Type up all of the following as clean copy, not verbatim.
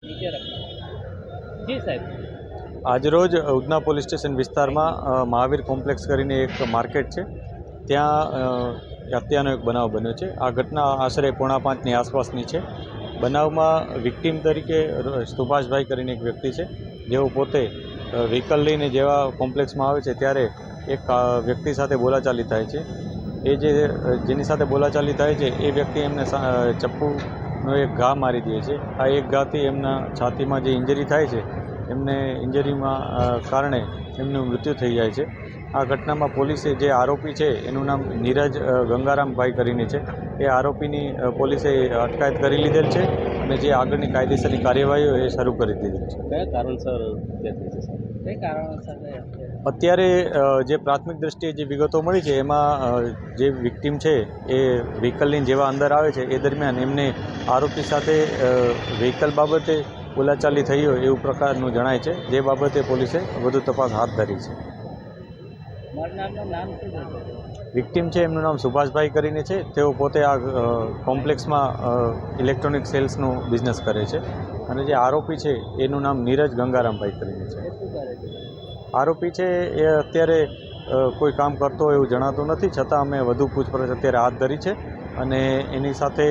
નીચે રખો જી સાહેબ। આજરોજ ઉધના પોલીસ સ્ટેશન વિસ્તારમાં મહાવીર કોમ્પ્લેક્સ કરીને એક માર્કેટ છે, ત્યાં હત્યાનો એક બનાવ બન્યો છે। આ ઘટના આશરે 4:45ની આસપાસની છે। બનાવમાં વિક્ટીમ તરીકે સુભાષભાઈ કરીને એક વ્યક્તિ છે, જેઓ પોતે વ્હીકલ લઈને જેવા કોમ્પ્લેક્સમાં આવે છે ત્યારે એક વ્યક્તિ સાથે બોલાચાલી થાય છે। જેની સાથે બોલાચાલી થાય છે એ વ્યક્તિ એમને ચપ્પુનો એક ઘા મારી દે છે। આ એક ઘાથી એમના છાતીમાં જે ઇન્જરી થાય છે, એમને ઇન્જરીમાં કારણે એમનું મૃત્યુ થઈ જાય છે। આ ઘટનામાં પોલીસે જે આરોપી છે એનું નામ નીરજ ગંગારામભાઈ કરીને છે, એ આરોપીની પોલીસે અટકાયત કરી લીધેલ છે અને જે આગળની કાયદેસરની કાર્યવાહીઓ એ શરૂ કરી દીધેલ છે। કયા કારણસર કઈ કારણોસર અત્યારે જે પ્રાથમિક દ્રષ્ટિએ જે વિગતો મળી છે એમાં જે વિક્ટીમ છે એ વ્હીકલ લઈને જેવા અંદર આવે છે એ દરમિયાન એમને આરોપી સાથે વ્હીકલ બાબતે બોલાચાલી થઈ હોય એવું પ્રકારનું જણાય છે, જે બાબતે પોલીસે વધુ તપાસ હાથ ધરી છે। વિક્ટીમ છે એમનું નામ સુભાષભાઈ કરીને છે। તેઓ પોતે આ કોમ્પ્લેક્સમાં ઇલેક્ટ્રોનિક સેલ્સનો બિઝનેસ કરે છે અને જે આરોપી છે એનું નામ નીરજ ગંગારામભાઈ કરીને છે। આરોપી છે એ અત્યારે કોઈ કામ કરતો હોય એવું જણાતું નથી, છતાં અમે વધુ પૂછપરછ અત્યારે હાથ ધરી છે અને એની સાથે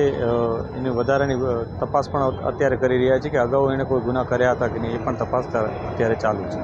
એની વધારાની તપાસ પણ અત્યારે કરી રહ્યા છીએ કે અગાઉ એણે કોઈ ગુના કર્યા હતા કે નહીં, એ પણ તપાસ અત્યારે ચાલુ છે।